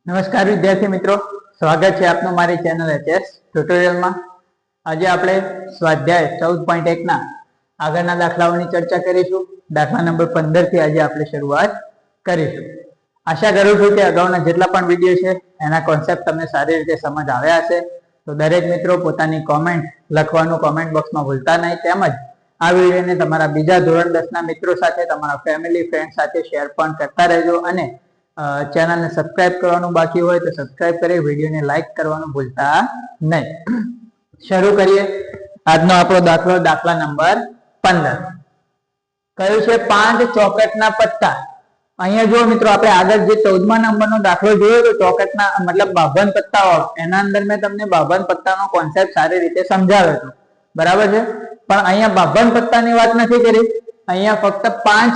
નમસ્કાર વિદ્યાર્થી મિત્રો, સ્વાગત છે આપનું મારી ચેનલ એચએસ ટ્યુટોરિયલમાં। આજે આપણે સ્વાધ્યાય 14.1 ના આગળના દાખલાઓની ચર્ચા કરીશું। દાખલા નંબર 15 થી આજે આપણે શરૂઆત કરીશું। આશા કરું છું કે અગાઉના જેટલા પણ વિડીયો છે એના કોન્સેપ્ટ તમને સારી રીતે સમજ આવ્યા હશે। તો દરેક મિત્રો પોતાની કોમેન્ટ લખવાનું કોમેન્ટ બોક્સમાં ભૂલતા નહીં, તેમજ આ વિડીયોને તમારા બીજા ધોરણ 10 ના મિત્રો સાથે, તમારા ફેમિલી ફ્રેન્ડ સાથે શેર પણ કરતા રહેજો અને ચેનલને સબસ્ક્રાઇબ કરવાનું બાકી હોય તો સબસ્ક્રાઇબ કરી વિડીયોને લાઈક કરવાનું ભૂલતા નહીં। શરૂ કરીએ આજનો આપણો દાખલો। દાખલા નંબર 15 કયું છે 5 ચોકટના પત્તા। અહીંયા જો મિત્રો આપણે આગળ જે 14મા નંબરનો દાખલો જોયો તો ચોકટના મતલબ 52 પત્તાઓ, એના અંદર મેં તમને 52 પત્તાનો કોન્સેપ્ટ સારી રીતે સમજાવ્યો હતો, બરાબર છે। પણ અહીંયા 52 પત્તાની વાત નથી કરી, અહીંયા ફક્ત 5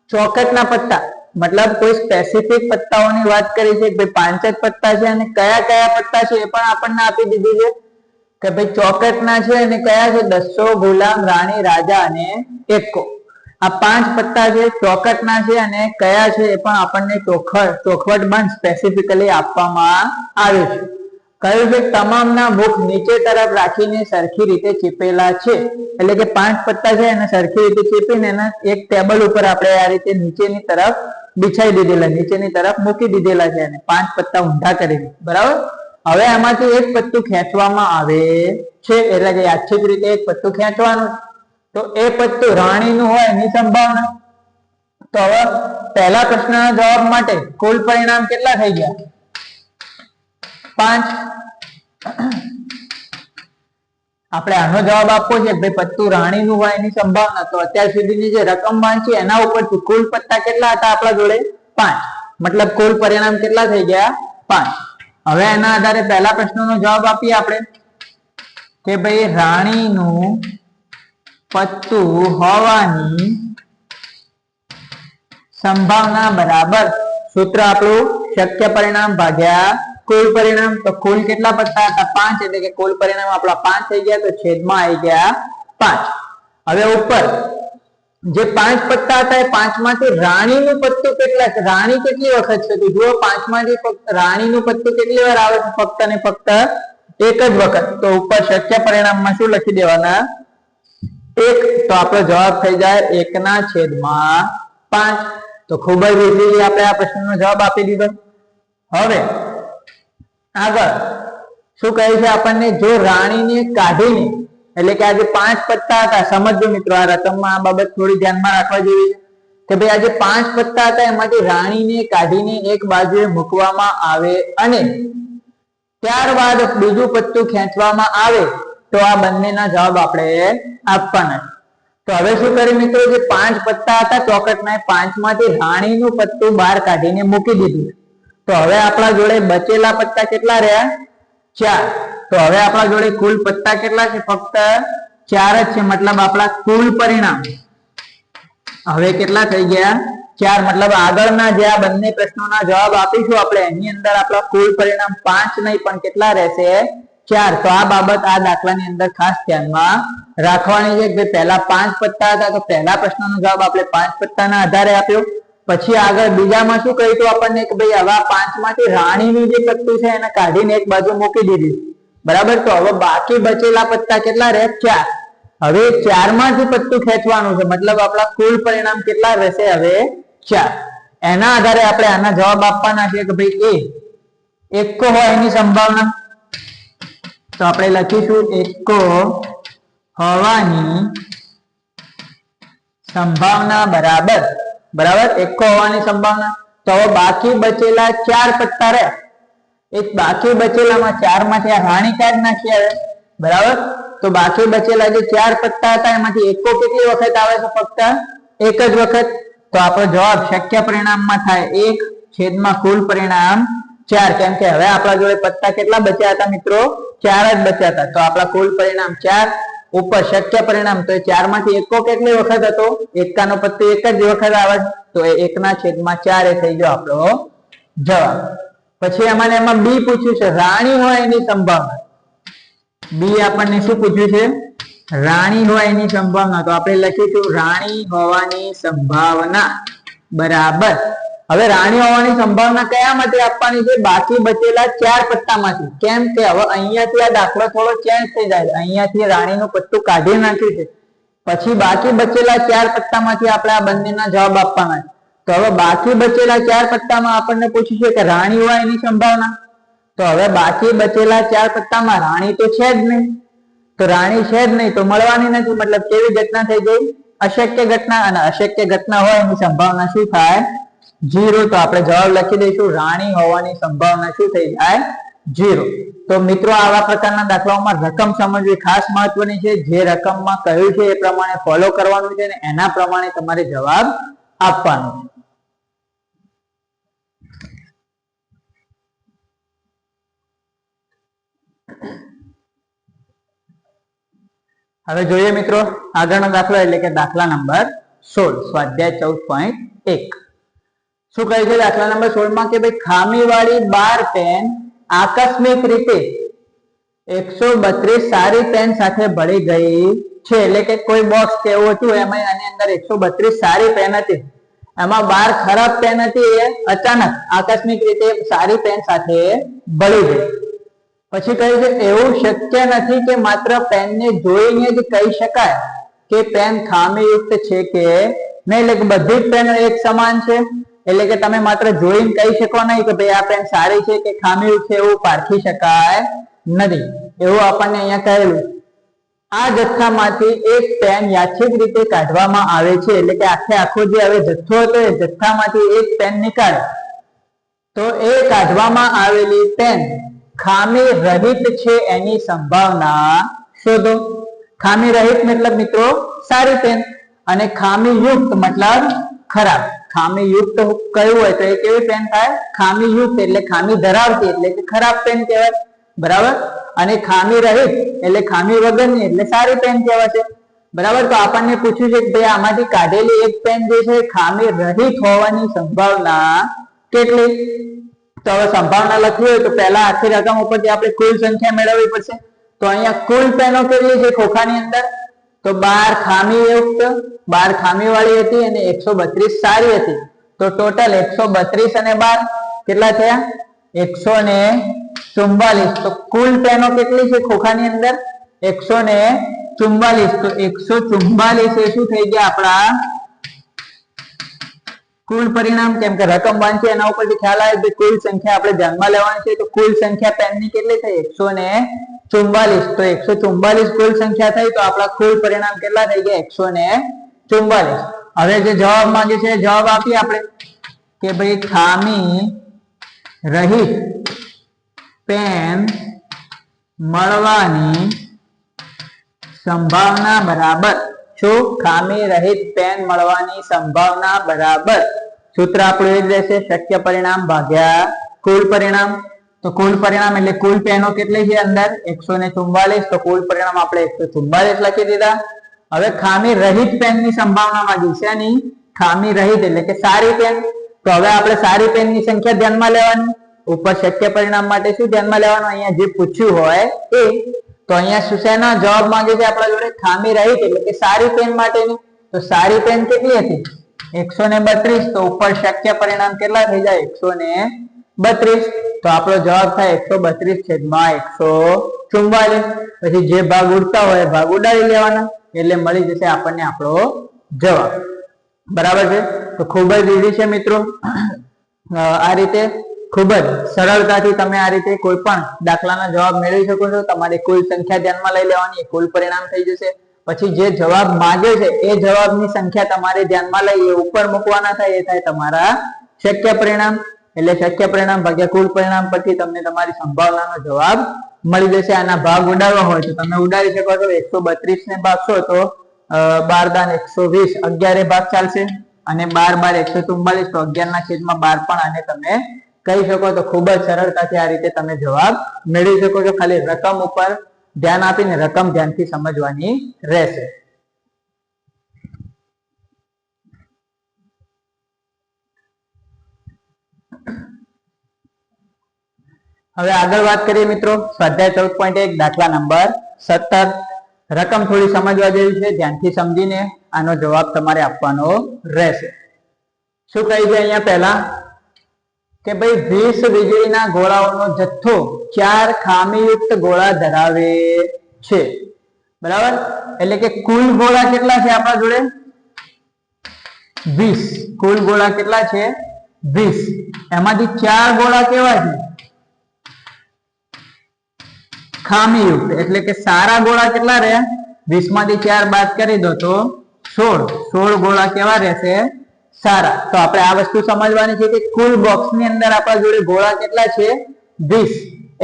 ચોકટના પત્તા मतलब कोई स्पेसिफिक पत्ताओनी बात करी छे कि भाई 5 ज पत्ता छे अने कया कया पत्ता छे ए पण आपणने आपी दीधुं छे कि भाई चौकटना छे अने कया छे दस्सो, गुलाम, राणी, राजा अने एक्को। आ 5 पत्ता छे चौकटना छे अने कया छे ए पण आपणने चोखवट बंध स्पेसिफिकली आपवामां आव्युं छे। कह्युं छे तमामना मुख नीचे तरफ राखीने सरखी रीते चीपेला छे, એટલે કે 5 पत्ता छे અને સરખી રીતે ચીપીને એના એક ટેબલ ઉપર આપણે આ રીતે નીચેની તરફ बिछाई दीधेला, नीचेनी तरफ मूकी दीधेला छे અને 5 पत्ता ઊંધા કરીને, बराबर। હવે આમાંથી એક પત્તું ખેંચવામાં આવે છે, એટલે કે યાદચ્છિક રીતે એક પત્તું ખેંચવાનું, તો એ પત્તું રાણીનું હોય એની સંભાવના। તો હવે પહેલા પ્રશ્નના જવાબ માટે કુલ પરિણામ કેટલા થઈ ગયા? 5। આપણે આનો જવાબ આપવો છે કે ભાઈ પત્તું રાણીનું હોય એની સંભાવના, તો અત્યાર સુધીની જે રકમ વાંચી એના ઉપરથી કુલ પત્તા કેટલા હતા આપણા જોડે? 5, મતલબ કુલ પરિણામ કેટલા થઈ ગયા? 5। હવે એના આધારે પહેલા પ્રશ્નનો જવાબ આપીએ આપણે કે ભાઈ રાણીનું પત્તું હોવાની સંભાવના બરાબર સૂત્ર આપણું શક્ય પરિણામ ભાગ્યા कुल परिणाम। तो कुल કેટલા પત્તા હતા? 5, એટલે કે કુલ પરિણામ આપણા 5 થઈ ગયા, તો છેદમાં આવી ગયા 5। હવે ઉપર જે 5 પત્તા હતા એ 5 માંથી રાણીનું પત્તું કેટલા છે? રાણી કેટલી વખત છે? તો જુઓ 5 માંથી રાણીનું પત્તું કેટલી વાર આવે છે? ફક્ત ને ફક્ત એક જ વખત। તો ઉપર શક્ય પરિણામમાં શું લખી દેવાના? 1। તો આપણો જવાબ થઈ જાય 1/5। તો ખૂબ જ ઇઝીલી આપણે આ પ્રશ્નનો જવાબ આપી દીધો। હવે આગળ શું કહે છે આપણને? જો રાણીને કાઢીને, એટલે કે આ જે 5 પત્તા હતા, સમજો મિત્રો આ રકમમાં આ બાબત થોડી ધ્યાનમાં રાખવા જેવી છે કે ભાઈ આ જે 5 પત્તા હતા એમાંથી રાણીને કાઢીને એક બાજુએ મૂકવામાં આવે અને ત્યારબાદ બીજું પત્તું ખેંચવામાં આવે, તો આ બંનેના જવાબ આપણે આપવાના છે। તો હવે શું કરીએ મિત્રો, જે 5 પત્તા હતા ચોકટના, 5 માંથી રાણીનું પત્તું બહાર કાઢીને મૂકી દીધું। તો હવે આપણા જોડે બચેલા પત્તા કેટલા રહ્યા? 4। તો હવે આપણા જોડે કુલ પત્તા કેટલા છે? ફક્ત 4 જ છે, મતલબ આપણા કુલ પરિણામ હવે કેટલા થઈ ગયા? 4। મતલબ આગળના જે આ બંને પ્રશ્નોના જવાબ આપીશું આપણે એની અંદર આપણા કુલ પરિણામ 5 નહીં પણ કેટલા રહેશે? 4। તો આ બાબત આ દાખલાની અંદર ખાસ ધ્યાનમાં રાખવાની છે કે પહેલા 5 પત્તા હતા, તો પહેલા પ્રશ્નનો જવાબ આપણે 5 પત્તાના આધારે આપ્યો। પછી આગળ બીજામાં શું કહ્યું આપણને કે ભાઈ આવા 5 માંથી રાણીનું જે પત્તું છે એને કાઢીને એક બાજુ મૂકી દીધું, બરાબર। તો હવે બાકી બચેલા પત્તા કેટલા રહે? 4। હવે 4 માંથી પત્તું ખેંચવાનું છે, મતલબ આપણા કુલ પરિણામ કેટલા રહેશે? હવે 4। એના આધારે આપણે આના જવાબ આપવાના છે કે ભાઈ એક્કો હોય એની સંભાવના, તો આપણે લખીશું એક્કો હોવાની સંભાવના બરાબર એક્કો હોવાની સંભાવના। તો હવે બાકી બચેલા 4 પત્તા રહ્યા, એક બાકી બચેલામાં 4 માંથી આ રાણી કાઢી નાખી આવે, બરાબર। તો બાકી બચેલા જે 4 પત્તા હતા એમાંથી એક્કો કેટલી વખત આવે છે? ફક્ત એક જ વખત। તો આપણો જવાબ શક્ય પરિણામમાં થાય 1 કુલ પરિણામ 4, કેમ કે હવે આપણા જોડે પત્તા કેટલા બચ્યા હતા મિત્રો? 4 જ બચ્યા હતા। તો આપણા કુલ પરિણામ 4 ઉપર શક્ય પરિણામ, તો 4 માંથી એક્કો કેટલી વખત હતો? એકાનો પત્તું એક જ વખત આવે, તો એ 1/4 એ થઈ ગયો આપણો જવાબ। પછી એમાં બી પૂછ્યું છે રાણી હોય એની સંભાવના। બી આપણને શું પૂછ્યું છે? રાણી હોય એની સંભાવના। તો આપણે લખીશું રાણી હોવાની સંભાવના બરાબર. હવે રાણી હોવાની સંભાવના કયામાંથી આપવાની છે? બાકી બચેલા 4 પત્તામાંથી. કેમ કે હવે અહીંયાથી આ દાખલો થોડો ચેન્જ થઈ જાય. અહીંયાથી રાણીનું પત્તું કાઢી નાખ્યું છે, પછી બાકી બચેલા 4 પત્તામાંથી આપણે આ બંનેના જવાબ આપવાના છે. તો હવે બાકી બચેલા 4 પત્તામાં આપણને પૂછ્યું છે કે રાણી હોય એની સંભાવના. તો હવે બાકી બચેલા 4 પત્તામાં રાણી તો છે જ નહીં. તો રાણી છે જ નહીં તો મળવાની નથી. મતલબ કેવી ઘટના થઈ ગઈ? અશક્ય ઘટના. અને અશક્ય ઘટના હોય એની સંભાવના શું થાય? 0. તો આપણે જવાબ લખી દઈશું રાણી હોવાની સંભાવના શું થઈ જાય? 0. તો મિત્રો આવા પ્રકારના દાખલાઓમાં રકમ સમજવી ખાસ મહત્વની છે. જે રકમમાં કહ્યું છે એ પ્રમાણે ફોલો કરવાનું છે અને એના પ્રમાણે તમારે જવાબ આપવાનો છે. હવે જોઈએ મિત્રો આગળનો દાખલો એટલે કે દાખલા નંબર 16 સ્વાધ્યાય 14.1. શું કહે છે દાખલા નંબર 16 માં કે ભાઈ ખામીવાળી 12 પેન આકસ્મિક રીતે 132 સારી પેન સાથે ભળી ગઈ છે. એટલે કે કોઈ બોક્સ કે એવું હતું એમાં આની અંદર 132 સારી પેન હતી, એમાં 12 ખરાબ પેન હતી એ અચાનક આકસ્મિક રીતે સારી પેન સાથે ભળી ગઈ. પછી કહે છે એવું શક્ય નથી કે માત્ર પેનને જોઈને જ કહી શકાય કે પેન ખામીયુક્ત છે કે નહીં. એટલે કે બધી જ પેનો એક સમાન છે. એટલે કે તમે માત્ર જોઈને કહી શકો નહીં કે ભાઈ આ પેન સારી છે કે ખામીયુક્ત છે, એવું પારખી શકાય નથી. એવું આપણને અહીંયા કહેલું. આ જથ્થામાંથી એક પેન યાદચ્છિક રીતે કાઢવામાં આવે છે. એટલે કે આખો જે હવે જથ્થો હતો એ જથ્થામાંથી એક પેન નીકાળે તો એ કાઢવામાં આવેલી પેન ખામી રહિત છે એની સંભાવના શોધો. ખામી રહિત મતલબ મિત્રો સારી પેન, અને ખામી યુક્ત મતલબ ખરાબ. ખામી યુક્ત કયું હોય તો એ કેવી પેન થાય? ખામી યુક્ત એટલે ખામી ધરાવતી એટલે કે ખરાબ પેન કહેવાય. બરાબર. અને ખામી રહિત એટલે ખામી વગરની એટલે સારી પેન કહેવાય. બરાબર. તો આપણને પૂછ્યું છે કે ભાઈ આમાંથી કાઢેલી એક પેન જે છે ખામી રહિત હોવાની સંભાવના કેટલી? તો હવે સંભાવના લખવી હોય તો પહેલા આખી રકમ ઉપરથી આપણે કુલ સંખ્યા મેળવવી પડશે. તો અહીંયા કુલ પેનો કેટલી છે ખોખાની અંદર? તો 12 ખામીયુક્ત, 12 ખામીવાળી હતી અને 132 સારી હતી. તો ટોટલ 132 અને 12 કેટલા થયા? 144. તો કુલ પેનો કેટલી છે ખોખાની અંદર? 144. તો 144 એ શું થઈ ગયા આપણા કુલ પરિણામ. કેમ કે રકમ વાંચી એના ઉપરથી ખ્યાલ આવે કે કુલ સંખ્યા આપણે ધ્યાનમાં લેવાની છે. તો કુલ સંખ્યા પેનની કેટલી થઈ? 144. તો 144 કુલ સંખ્યા થઈ તો આપણા કુલ પરિણામ કેટલા થઈ ગયા? 144. હવે જે જવાબ માંગે છે જવાબ આપીએ આપણે કે ભાઈ ખામી રહિત પેન મળવાની સંભાવના બરાબર શું? ખામી રહિત પેન મળવાની સંભાવના બરાબર સૂત્ર આપણું એ જ રહેશે, શક્ય પરિણામ ભાગ્યા કુલ પરિણામ. તો કુલ પરિણામ એટલે કુલ પેનો કેટલી છે અંદર? 144. તો કુલ પરિણામ આપણે 144 લખી દીધા. હવે ખામી રહિત પેનની સંભાવના માંગી છે ની ખામી રહિત એટલે કે સારી પેન. તો હવે આપણે સારી પેનની સંખ્યા ધ્યાનમાં લેવાની. ઉપર શક્ય પરિણામ માટે શું ધ્યાનમાં લેવાનું? અહીંયા જે પૂછ્યું હોય એ. તો અહીંયા સુશેના જવાબ માંગે છે આપણા જોડે? ખામી રહિત એટલે કે સારી પેન માટેની. તો સારી પેન કેટલી હતી? 132. તો ઉપર શક્ય પરિણામ કેટલા થઈ જાય? 132. તો આપણો જવાબ થાય 132/144. પછી જે ભાગ ઉડતા હોય ભાગ ઉડાડી લેવાના એટલે મળી જશે આપણને આપણો જવાબ. બરાબર છે. તો ખૂબ જ ઈઝી છે મિત્રો. આ રીતે ખૂબ જ સરળતાથી તમે આ રીતે કોઈ પણ દાખલાના જવાબ મેળવી શકો છો. તમારે કુલ સંખ્યા ધ્યાનમાં લઈ લેવાની, કુલ પરિણામ થઈ જશે. પછી જે જવાબ માંગે છે એ જવાબની સંખ્યા તમારે ધ્યાનમાં લઈ એ ઉપર મૂકવાના થાય, એ થાય તમારા શક્ય પરિણામ. એટલે શક્ય પરિણામ ભાગ્યા કુલ પરિણામ પરથી તમને તમારી સંભાવનાનો જવાબ મળી જશે. આના ભાગ ઉડાડવા હોય તો તમે ઉડાડી શકો છો. 132 ને ભાગશો તો 12 × 120 11 ભાગ ચાલશે, અને 12 × 144 તો 11/12 પણ આને તમે કહી શકો. તો ખૂબ જ સરળતાથી આ રીતે તમે જવાબ મેળવી શકો છો. ખાલી રકમ ઉપર ધ્યાન આપીને રકમ ધ્યાનથી સમજવાની રહેશે. હવે આગળ વાત કરીએ મિત્રો સ્વાધ્યાય 14.1 દાખલા નંબર 17. રકમ થોડી સમજવા જેવી છે, ધ્યાનથી સમજીને આનો જવાબ તમારે આપવાનો રહેશે. શું કહી છે અહીંયા પહેલા કે ભાઈ 20 વીજળીના ગોળાઓનો જથ્થો 4 ખામીયુક્ત ગોળા ધરાવે છે, બરાબર. એટલે કે કુલ ગોળા કેટલા છે આપણા જોડે? 20. કુલ ગોળા કેટલા છે? 20. એમાંથી 4 ગોળા કેવા છે? ખામીયુક્ત. એટલે કે સારા ગોળા કેટલા રહ્યા? 20 માંથી 4 બાદ કરી દો તો 16 ગોળા કેવા રહેશે? સારા. તો આપણે આ વસ્તુ સમજવાની છે કે કુલ બોક્સની અંદર આપણા જોડે ગોળા કેટલા છે? 20.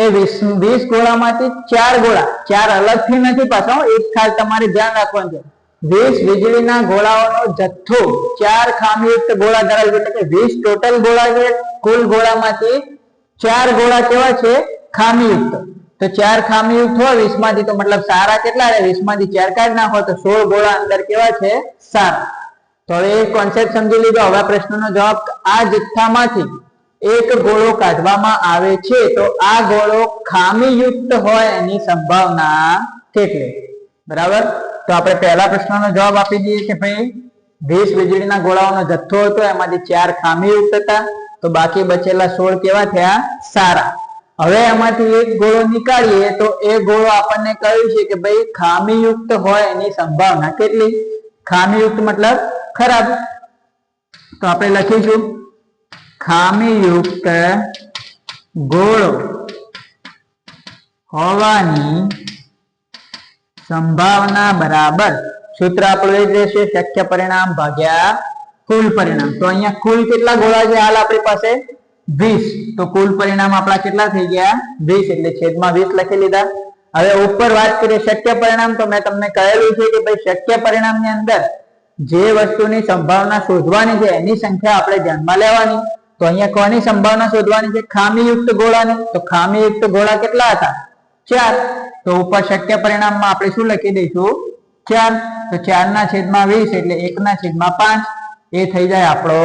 એ 20 ગોળામાંથી 4 ગોળા, 4 અલગથી નથી પાછા, એક ખાસ તમારે ધ્યાન રાખવાનું છે. 20 વીજળીના ગોળાઓનો જથ્થો 4 ખામીયુક્ત ગોળા ધરાવે છે. એટલે કે 20 ટોટલ ગોળા છે. કુલ ગોળામાંથી 4 ગોળા કેવા છે? ખામીયુક્ત. તો 4 ખામીયુક્ત હોય 20 માંથી, તો મતલબ સારા કેટલા રહે? 20 માંથી 4 કાઢી નાખો તો 16 ગોળા અંદર કેવા છે? સારા. તો હવે એક કોન્સેપ્ટ સમજી લીધો. હવે પ્રશ્નનો જવાબ, આ જથ્થામાંથી એક ગોળો કાઢવામાં આવે છે તો આ ગોળો ખામીયુક્ત હોય એની સંભાવના કેટલી? બરાબર. તો આપણે પહેલા પ્રશ્નનો જવાબ આપી દઈએ કે ભાઈ 20 વીજળીના ગોળાઓનો જથ્થો હતો, એમાંથી 4 ખામીયુક્ત હતા, તો બાકી બચેલા 16 કેવા થયા? સારા. હવે એમાંથી એક ગોળો નીકાળીએ તો એ ગોળો આપણને કહ્યું છે કે ભાઈ ખામીયુક્ત હોય એની સંભાવના કેટલી? ખામીયુક્ત મતલબ ખરાબ. તો આપણે લખીશું ખામીયુક્ત ગોળો હોવાની સંભાવના બરાબર સૂત્ર આપણું એ જ રહેશે, શક્ય પરિણામ ભાગ્યા કુલ પરિણામ. તો અહીંયા કુલ કેટલા ગોળા છે હાલ આપણી પાસે? 20. તો કુલ પરિણામ આપણા કેટલા થઈ ગયા? 20. એટલે છેદમાં 20 લખી લીધા. હવે ઉપર વાત કરીએ શક્ય પરિણામ. તો મેં તમને કહેલું છે કે ભાઈ શક્ય પરિણામની અંદર જે વસ્તુની સંભાવના શોધવાની છે એની સંખ્યા આપણે ધ્યાનમાં લેવાની. તો અહીંયા કોની સંભાવના શોધવાની છે? ખામીયુક્ત ગોળાની. તો ખામીયુક્ત ગોળા કેટલા હતા? 4. તો ઉપર શક્ય પરિણામમાં આપણે શું લખી દઈશું? 4. તો 4 ના છેદમાં 20 એટલે 1 ના છેદમાં 5. એ થઈ જાય આપણો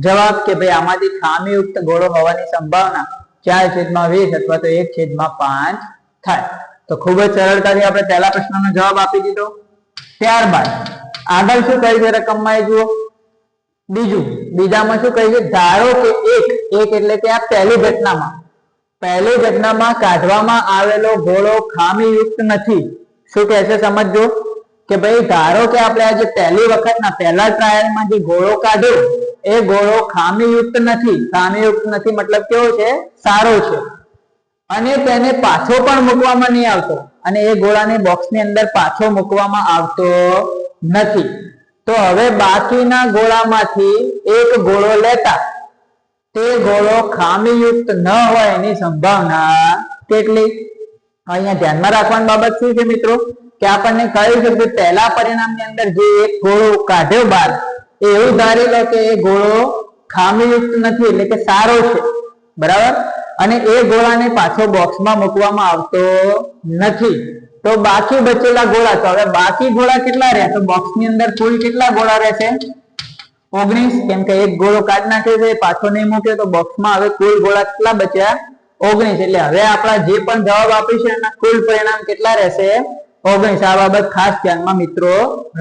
જવાબ કે ભાઈ આમાંથી ખામીયુક્ત ગોળો હોવાની સંભાવના 4/20 અથવા તો 1/5 થાય. તો ખૂબ જ સરળતાથી આપણે પહેલા પ્રશ્નનો જવાબ આપી દીધો. ત્યારબાદ આગળ શું કહે છે રકમમાં એ જુઓ. બીજામાં શું કહે છે? ધારો કે એક એટલે કે આ પહેલી ઘટનામાં કાઢવામાં આવેલો ગોળો ખામીયુક્ત નથી. શું કહે છે સમજો કે ભાઈ ધારો કે આપણે આજે પહેલી વખતના પહેલા ટ્રાયલમાં જે ગોળો કાઢ્યો એ ગોળો ખામીયુક્ત નથી. ખામીયુક્ત નથી મતલબ કેવો છે? સારો છે. અને તેને પાછો પણ મૂકવામાં નહીં આવતો, અને એ ગોળાને બોક્સની અંદર પાછો મૂકવામાં આવતો નથી. તો હવે બાકીના ગોળામાંથી એક ગોળો લેતા તે ગોળો ખામીયુક્ત ન હોય એની સંભાવના કેટલી? અહીંયા ધ્યાનમાં રાખવાની બાબત શું છે મિત્રો કે આપણને કહ્યું છે કે પહેલા પરિણામની અંદર જે એક ગોળો કાઢ્યો બહાર એ એવું ધારી લો કે એ ગોળો ખામીયુક્ત નથી, એટલે કે સારો છે, બરાબર. અને એ ગોળાને પાછો બોક્સમાં મૂકવામાં આવતો નથી. તો બાકી બચેલા ગોળા, તો હવે બાકી ગોળા કેટલા રહ્યા? તો બોક્સની અંદર કુલ કેટલા ગોળા રહેશે? 19. કેમ કે એક ગોળો કાઢી નાખ્યો છે, પાછો નહીં મૂક્યો, તો બોક્સમાં હવે કુલ ગોળા કેટલા બચ્યા? 19. એટલે હવે આપણા જે પણ જવાબ આપીશું એના કુલ પરિણામ કેટલા રહેશે? 19. આ બાબત ખાસ ધ્યાનમાં મિત્રો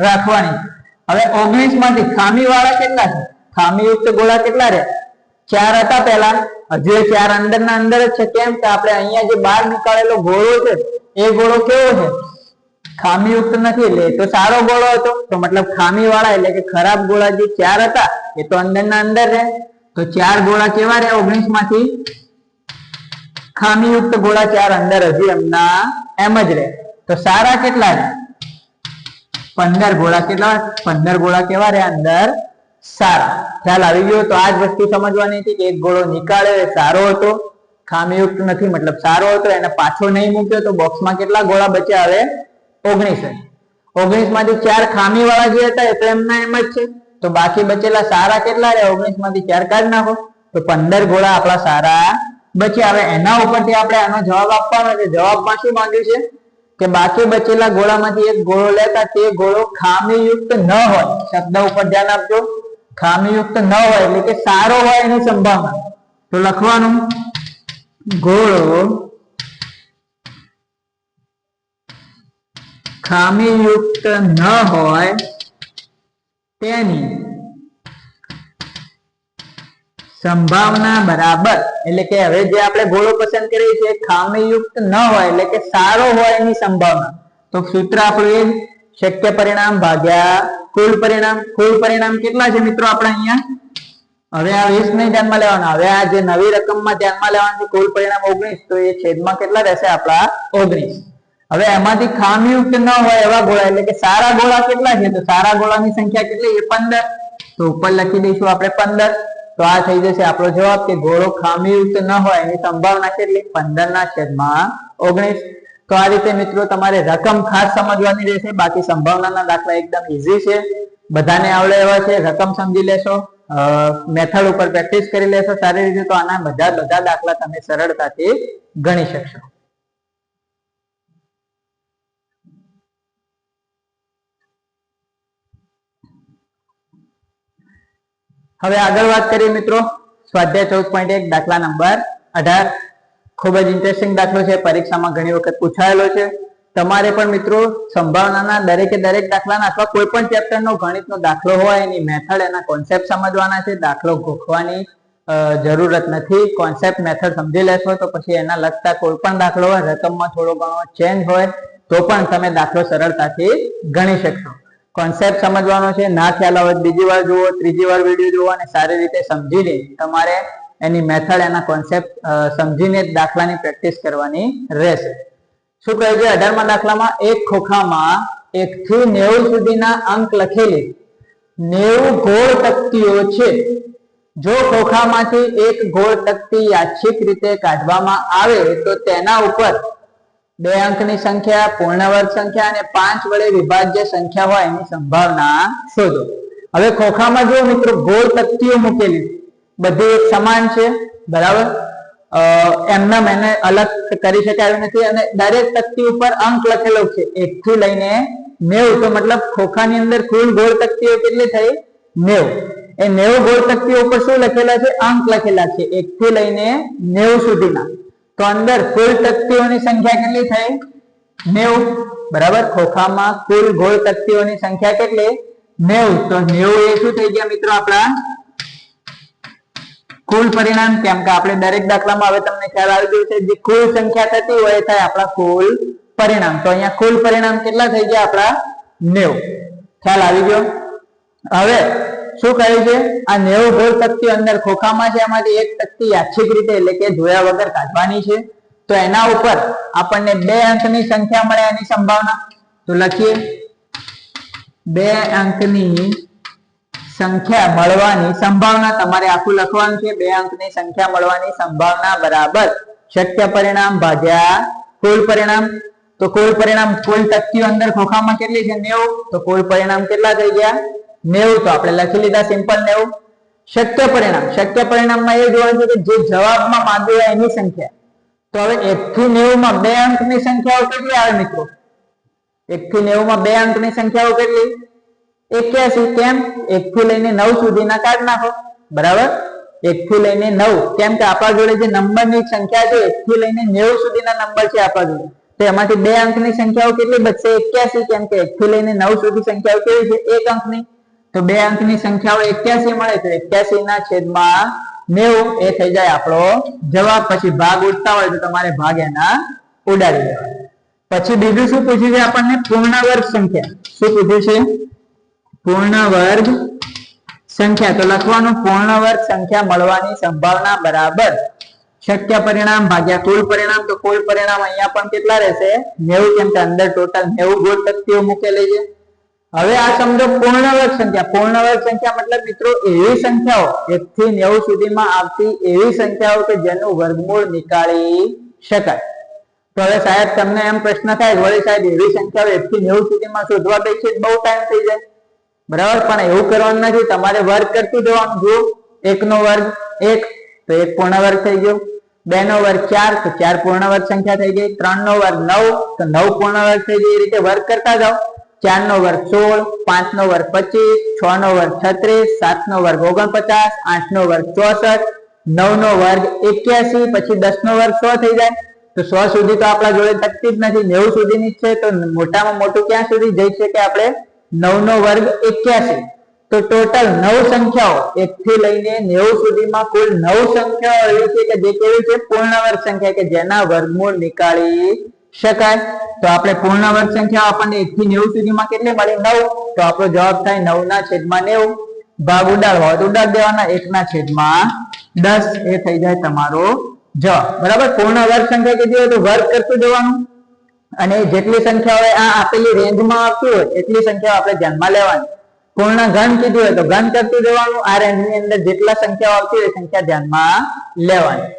રાખવાની. હવે 19 માંથી ખામી વાળા કેટલા છે? ખામીયુક્ત ગોળા કેટલા રહ્યા? 4 હતા પહેલા, હજુ 4 અંદરના અંદર જ છે. કેમ કે આપણે અહીંયા જે બહાર નીકાળેલો ગોળો છે એ ગોળો કેવો છે? ખામીયુક્ત નથી, એટલે તો સારો ગોળો હતો. તો મતલબ ખામી વાળા એટલે કે ખરાબ ગોળા જે 4 હતા એ તો અંદરના અંદર રહે. તો 4 ગોળા કેવા રહ્યા? 19 માંથી ખામીયુક્ત ગોળા 4 અંદર હજી એમના એમ જ રહે. તો સારા કેટલા રહ્યા? 15 ગોળા. કેટલા? 15 ગોળા કેવા રહ્યા અંદર? સારા. ખ્યાલ આવી ગયો. તો આ જ વસ્તુ સમજવાની હતી કે એક ગોળો નીકાળ્યો એ સારો હતો, ખામીયુક્ત નથી મતલબ સારો હતો, એને પાછો નહીં મૂક્યો તો બોક્સમાં કેટલા ગોળા બચ્યા? હવે 19. 19 માંથી 4 ખામી વાળા જે હતા એ તો એમના એમ જ છે. તો બાકી બચેલા સારા કેટલા રહ્યા? 19 માંથી 4 કાઢી નાખો તો 15 ગોળા આપણા સારા બચ્યા. હવે એના ઉપરથી આપણે આનો જવાબ આપવાનો છે. જવાબમાં શું માંગ્યું છે કે બાકી બચેલા ગોળામાંથી એક ગોળો લેતા તે ગોળો ખામીયુક્ત ન હોય. શબ્દ ઉપર ધ્યાન આપજો. ખામીયુક્ત ન હોય એટલે કે સારો હોય એની સંભાવના. તો લખવાનું ગોળો ખામીયુક્ત ન હોય તેની સંભાવના બરાબર એટલે કે હવે જે આપણે ગોળો પસંદ કરીએ છીએ ખામીયુક્ત ન હોય એટલે કે સારો હોય એની સંભાવના. તો સૂત્ર આપણું એ શક્ય પરિણામ ભાગ્યા કુલ પરિણામ. કુલ પરિણામ કેટલા છે મિત્રો આપણે અહીંયા? હવે આ 20 ને ધ્યાનમાં લેવાના. હવે આ જે નવી રકમમાં ધ્યાનમાં લેવાનું છે કુલ પરિણામ 19, તો એ છેદમાં કેટલા રહેશે આપણા 19. હવે એમાંથી ખામીયુક્ત ન હોય એવા ગોળા એટલે કે સારા ગોળા કેટલા છે? તો સારા ગોળાની સંખ્યા કેટલી છે? 15. તો ઉપર લખી દઈશું આપણે 15. તો આ થઈ જશે આપણો જવાબ કે ગોળો ખામીયુક્ત ન હોય એની સંભાવના કેટલી? 15/19. તો આ રીતે મિત્રો તમારે રકમ ખાસ સમજવાની રહેશે. બાકી સંભાવનાના દાખલા એકદમ ઈઝી છે, બધાને આવડે એવા છે. રકમ સમજી લેશો, મેથડ ઉપર પ્રેક્ટિસ કરી લેશો સારી રીતે, તો આના બધા દાખલા તમે સરળતાથી ગણી શકશો. હવે આગળ વાત કરીએ મિત્રો સ્વાધ્યાય 14.1 દાખલા નંબર 18. ખૂબ જ ઇન્ટરેસ્ટિંગ દાખલો છે, પરીક્ષામાં ઘણી વખત પૂછાયેલો છે. તમારે પણ મિત્રો સંભાવનાના દરેકે દરેક દાખલાના અથવા કોઈ પણ ચેપ્ટરનો ગણિતનો દાખલો હોય એની મેથડ, એના કોન્સેપ્ટ સમજવાના છે. દાખલો ગોખવાની જરૂરત નથી. કોન્સેપ્ટ મેથડ સમજી લેશો તો પછી એના લગતા કોઈ પણ દાખલો હોય, રકમમાં થોડો ઘણો ચેન્જ હોય તો પણ તમે દાખલો સરળતાથી ગણી શકશો. કોન્સેપ્ટ સમજવાનો છે. ના ખ્યાલ આવે બીજી વાર જુઓ, ત્રીજી વાર વિડીયો જુઓ અને સારી રીતે સમજીને તમારે એની મેથડ, એના કોન્સેપ્ટ સમજીને દાખલાની પ્રેક્ટિસ કરવાની રહેશે. શું કહે છે 18મા દાખલામાં? એક ખોખામાં 1 થી 90 સુધીના અંક લખેલી 90 ગોળ તકતીઓ છે. જો ખોખામાંથી એક ગોળ તકતી યાદચ્છિક રીતે કાઢવામાં આવે તો તેના ઉપર 2 અંકની સંખ્યા, પૂર્ણ વર્ગ સંખ્યા અને 5 વડે વિભાજ્ય સંખ્યા હોય એની સંભાવના શોધો. હવે ખોખામાં જો મિત્રો ગોળ તકતીઓ મૂકેલી બધી એક સમાન છે, બરાબર, એમના એને અલગ કરી શકાય નથી અને દરેક તકતી ઉપર અંક લખેલો છે 1 થી લઈને 90. તો મતલબ ખોખાની અંદર કુલ ગોળ તકતીઓ કેટલી થઈ? 90. એ 90 ગોળ તકતીઓ ઉપર શું લખેલા છે? અંક લખેલા છે 1 થી લઈને 90 સુધીના. તો અંદર કુલ તકતીઓની સંખ્યા કેટલી થઈ? 90. બરાબર, ખોખામાં કુલ ગોળ તકતીઓની સંખ્યા કેટલી? 90. તો 90 એ શું થઈ ગયા મિત્રો આપણા કુલ પરિણામ. કેમ કે આપણે દરેક દાખલામાં હવે તમને ખ્યાલ આવી ગયો છે જે કુલ સંખ્યા થતી હોય એ થાય આપણા કુલ પરિણામ. તો અહીંયા કુલ પરિણામ કેટલા થઈ ગયા આપણા? 90. ખ્યાલ આવી ગયો? હવે શું કહે છે? આ 90 ગોળ તકતી અંદર ખોખામાં છે, એમાંથી એક તકતી યાદચ્છિક રીતે એટલે કે જોયા વગર કાઢવાની છે. તો એના ઉપર આપણને 2 અંકની સંખ્યા મળે એની સંભાવના. તો લખીએ 2 અંકની સંખ્યા મળવાની સંભાવના. તમારે આખું લખવાનું છે. 2 અંકની સંખ્યા મળવાની સંભાવના બરાબર શક્ય પરિણામ ભાગ્યા કુલ પરિણામ. તો કુલ પરિણામ, કુલ તકતીઓ અંદર ખોખામાં કેટલી છે? 90. તો કુલ પરિણામ કેટલા થઈ ગયા? 90. તો આપણે લખી લીધા સિમ્પલ 90. શક્ય પરિણામ, શક્ય પરિણામમાં એ જોવાનું છે કે જે જવાબમાં માંગ્યું હોય એની સંખ્યા. તો હવે 1 થી 90 માં 2 અંકની સંખ્યાઓ કેટલી આવે મિત્રો? 1 થી 90 માં 2 અંકની સંખ્યાઓ કેટલી? 81. કેમ? 1 થી લઈને 9 સુધીના કાઢ નાખો. બરાબર, 1 થી લઈને 9. કેમ કે આપણા જોડે જે નંબરની સંખ્યા છે 1 થી લઈને 90 સુધીના નંબર છે આપણા જોડે, તો એમાંથી 2 અંકની સંખ્યાઓ કેટલી બચશે? 81. કેમ કે 1 થી લઈને 9 સુધી સંખ્યાઓ કેવી છે? 1 અંકની. તો 2 અંકની સંખ્યાઓ 81 મળે. તો 81 ના છેદમાં 90 એ થઈ જાય આપણો જવાબ. પછી ભાગ ઉડતા હોય તો તમારે ભાગ એના ઉડાડી દેવાના. પછી બીજું શું પૂછ્યું છે આપણને? પૂર્ણ વર્ગ સંખ્યા. શું પૂછ્યું છે? પૂર્ણ વર્ગ સંખ્યા. તો લખવાનું પૂર્ણ વર્ગ સંખ્યા મળવાની સંભાવના બરાબર શક્ય પરિણામ ભાગ્યા કુલ પરિણામ. તો કુલ પરિણામ અહીંયા પણ કેટલા રહેશે? 90. કેમ કે અંદર ટોટલ 90 ગોળ તકતીઓ મૂકેલી છે. હવે આ સમજો પૂર્ણ વર્ગ સંખ્યા. પૂર્ણ વર્ગ સંખ્યા મતલબ મિત્રો એવી સંખ્યાઓ 1 થી 90 સુધીમાં આવતી એવી સંખ્યાઓ કે જેનું વર્ગમૂળ નીકાળી શકાય. તો હવે સાહેબ તમને એમ પ્રશ્ન થાય વળી સાહેબ એવી સંખ્યાઓ 1 થી 90 સુધીમાં શોધવા બેસીએ બહુ ટાઈમ થઈ જાય. બરાબર, પણ એવું કરવાનું નથી. તમારે વર્ગ કરતું જવાનું. જો 1 નો વર્ગ 1 તો 1 પૂર્ણ વર્ગ થઈ ગયો. 2 નો વર્ગ 4 તો 4 પૂર્ણ વર્ગ સંખ્યા થઈ ગઈ. 3 નો વર્ગ 9 તો 9 પૂર્ણ વર્ગ થઈ ગઈ. એ રીતે વર્ગ કરતા જાઓ. 4 નો વર્ગ 16, 5 નો વર્ગ 25, 6 નો વર્ગ 36, 7 નો વર્ગ 49, 8 નો વર્ગ 64, 9 નો વર્ગ 81, પછી 10 નો વર્ગ 100 થઈ જાય. તો 100 સુધી તો આપણા જોડે તકતી જ નથી, 90 સુધીની જ છે. તો મોટામાં મોટું ક્યાં સુધી જઈ શકે આપણે? 9 નો વર્ગ 81. તો ટોટલ 9 સંખ્યાઓ 1 થી લઈને 90 સુધીમાં કુલ 9 સંખ્યાઓ એવી છે કે જે કેવી છે પૂર્ણ વર્ગ સંખ્યા કે જેના વર્ગમૂળ નીકાળી શકાય. તો આપણે પૂર્ણ વર્ગ સંખ્યાઓ આપણને 1 થી 90 સુધીમાં કેટલી મળી 9. તો આપણો જવાબ થાય 9 ના છેદમાં 90. ભાગ ઉડાડવા હોય તો ઉડાડી દેવાના 1 ના છેદમાં 10 એ થઈ જાય તમારો જવાબ. બરાબર. પૂર્ણ વર્ગ સંખ્યા કીધી હોય તો વર્ગ કરતું જવાનું અને જેટલી સંખ્યા હોય આ આપેલી રેન્જમાં આવતી હોય એટલી સંખ્યાઓ આપણે ધ્યાનમાં લેવાની. પૂર્ણ ઘન કીધું હોય તો ઘન કરતું જવાનું. આ રેન્જની અંદર જેટલા સંખ્યાઓ આવતી હોય સંખ્યા ધ્યાનમાં લેવાની.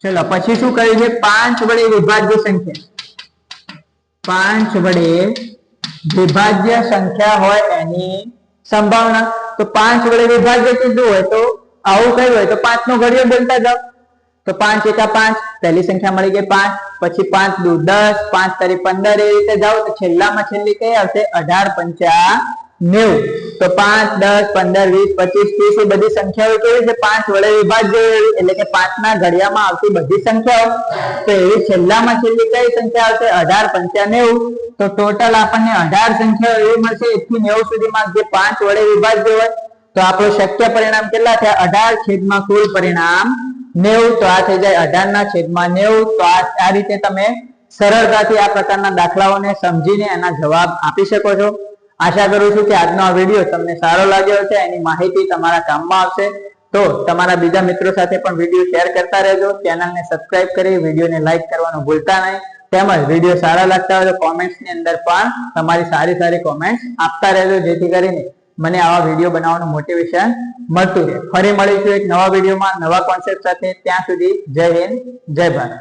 ચલો પછી શું કર્યું છે? 5 વડે વિભાજ્ય સંખ્યા. 5 વડે વિભાજ્ય સંખ્યા હોય એની સંભાવના. તો 5 વડે વિભાજ્ય કીધું હોય તો આવું કહ્યું હોય તો 5 નો ઘડિયો બોલતા જાઓ. તો 5 એકા 5 પહેલી સંખ્યા મળી ગઈ 5. પછી 5 દુ 10, 5 તારી 15 એ રીતે જાઓ તો છેલ્લામાં છેલ્લી કઈ આવશે? 18 પંચા 90. તો 5, 10, 15, 20, 25, 30 એ બધી સંખ્યાઓ કેવી છે? 5 વડે વિભાજ્ય એટલે કે 5 ના ઘડિયામાં આવતી બધી સંખ્યાઓ. તો એવી છેલ્લામાં છેલ્લી કઈ સંખ્યા આવશે? 18 પંચા 90. તો ટોટલ આપણને 18 સંખ્યાઓ એવી મળશે 1 થી 90 સુધીમાં જે 5 વડે વિભાજ્ય હોય. તો આપણું શક્ય પરિણામ કેટલા થયા? 18 છેદમાં કુલ પરિણામ 90. તો આ થઈ જાય 18 ના છેદમાં 90. તો આ રીતે તમે સરળતાથી આ પ્રકારના દાખલાઓને સમજીને એના જવાબ આપી શકો છો. આશા કરું છું કે આજનો આ વિડીયો તમને સારો લાગ્યો હશે, એની માહિતી તમારા કામમાં આવશે. તો તમારા બીજા મિત્રો સાથે પણ વિડીયો શેર કરતા રહેજો. ચેનલને સબસ્ક્રાઇબ કરી વિડીયોને લાઈક કરવાનું ભૂલતા નહીં. તેમજ વિડીયો સારા લાગતા હોય તો કોમેન્ટ્સની અંદર પણ તમારી સારી સારી કોમેન્ટ્સ આપતા રહેજો, જેથી કરીને મને આવા વિડીયો બનાવવાનું મોટિવેશન મળતું રહે. ફરી મળીશું એક નવા વિડીયોમાં નવા કોન્સેપ્ટ સાથે. ત્યાં સુધી જય હિન્દ, જય ભારત.